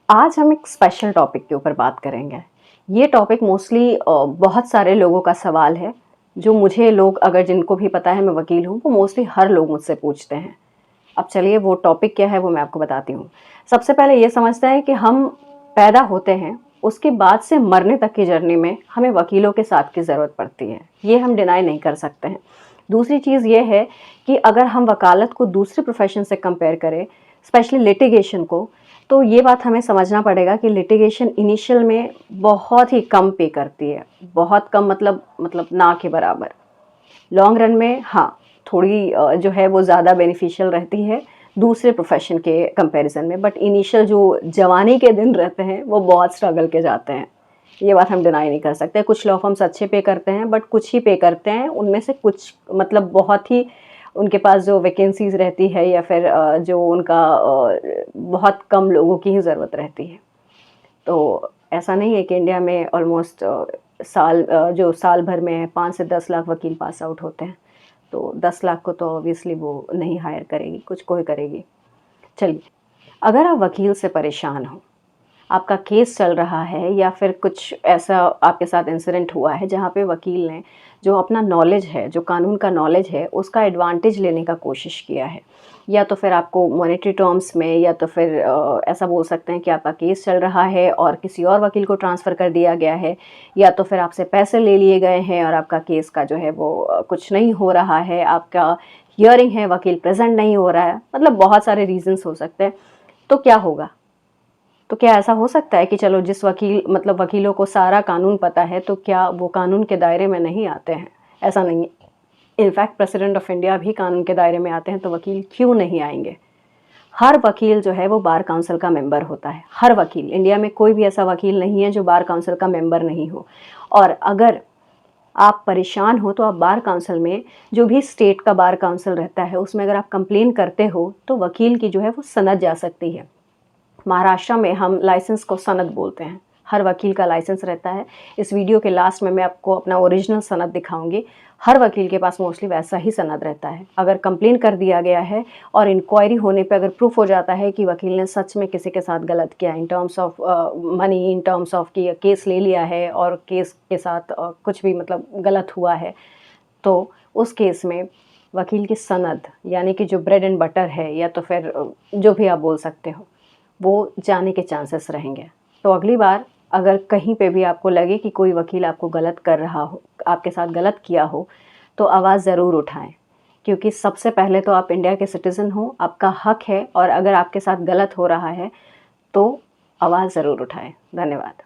आज हम एक स्पेशल टॉपिक के ऊपर बात करेंगे। ये टॉपिक मोस्टली बहुत सारे लोगों का सवाल है, जो मुझे लोग अगर जिनको भी पता है मैं वकील हूँ, वो मोस्टली हर लोग मुझसे पूछते हैं। अब चलिए वो टॉपिक क्या है वो मैं आपको बताती हूँ। सबसे पहले ये समझते हैं कि हम पैदा होते हैं, उसके बाद से मरने तक की जर्नी में हमें वकीलों के साथ की ज़रूरत पड़ती है। ये हम डिनाई नहीं कर सकते हैं। दूसरी चीज़ ये है कि अगर हम वकालत को दूसरे प्रोफ़ेशन से कंपेयर करें, स्पेशली लिटिगेशन को, तो ये बात हमें समझना पड़ेगा कि लिटिगेशन इनिशियल में बहुत ही कम पे करती है। बहुत कम मतलब ना के बराबर। लॉन्ग रन में हाँ, थोड़ी जो है वो ज़्यादा बेनिफिशियल रहती है दूसरे प्रोफ़ेशन के कंपैरिज़न में, बट इनिशियल जो जवानी के दिन रहते हैं वो बहुत स्ट्रगल के जाते हैं। ये बात हम डिनाई नहीं कर सकते। कुछ लॉ फर्म्स अच्छे पे करते हैं, बट कुछ ही पे करते हैं। उनमें से कुछ मतलब बहुत ही उनके पास जो वैकेंसीज़ रहती है या फिर जो उनका बहुत कम लोगों की ही ज़रूरत रहती है। तो ऐसा नहीं है कि इंडिया में ऑलमोस्ट जो साल भर में 5 से 10 लाख वकील पास आउट होते हैं। तो 10 लाख को तो ऑब्वियसली वो नहीं हायर करेगी, कुछ को ही करेगी। चलिए, अगर आप वकील से परेशान हो, आपका केस चल रहा है या फिर कुछ ऐसा आपके साथ इंसिडेंट हुआ है जहाँ पे वकील ने जो अपना नॉलेज है, जो कानून का नॉलेज है, उसका एडवांटेज लेने का कोशिश किया है, या तो फिर आपको मॉनेटरी टर्म्स में, या तो फिर ऐसा बोल सकते हैं कि आपका केस चल रहा है और किसी और वकील को ट्रांसफ़र कर दिया गया है, या तो फिर आपसे पैसे ले लिए गए हैं और आपका केस का जो है वो कुछ नहीं हो रहा है, आपका हियरिंग है, वकील प्रेजेंट नहीं हो रहा है, मतलब बहुत सारे रीजंस हो सकते हैं। तो क्या होगा? तो क्या ऐसा हो सकता है कि चलो जिस वकीलों को सारा कानून पता है, तो क्या वो कानून के दायरे में नहीं आते हैं? ऐसा नहीं है। इनफैक्ट प्रेसिडेंट ऑफ इंडिया भी कानून के दायरे में आते हैं, तो वकील क्यों नहीं आएंगे? हर वकील जो है वो बार काउंसिल का मेंबर होता है। हर वकील, इंडिया में कोई भी ऐसा वकील नहीं है जो बार काउंसिल का मेंबर नहीं हो। और अगर आप परेशान हो तो आप बार काउंसिल में, जो भी स्टेट का बार काउंसिल रहता है, उसमें अगर आप कंप्लेन करते हो तो वकील की जो है वो सनद जा सकती है। महाराष्ट्र में हम लाइसेंस को सनद बोलते हैं। हर वकील का लाइसेंस रहता है। इस वीडियो के लास्ट में मैं आपको अपना ओरिजिनल सनद दिखाऊंगी। हर वकील के पास मोस्टली वैसा ही सनद रहता है। अगर कंप्लेन कर दिया गया है और इंक्वायरी होने पे अगर प्रूफ हो जाता है कि वकील ने सच में किसी के साथ गलत किया, in terms of money, in terms of कि केस ले लिया है और केस के साथ कुछ भी मतलब गलत हुआ है, तो उस केस में वकील की सनद, यानी कि जो ब्रेड एंड बटर है, या तो फिर जो भी आप बोल सकते हो, वो जाने के चांसेस रहेंगे। तो अगली बार अगर कहीं पे भी आपको लगे कि कोई वकील आपको गलत कर रहा हो, आपके साथ गलत किया हो, तो आवाज़ ज़रूर उठाएं, क्योंकि सबसे पहले तो आप इंडिया के सिटीज़न हो, आपका हक है, और अगर आपके साथ गलत हो रहा है तो आवाज़ ज़रूर उठाएं। धन्यवाद।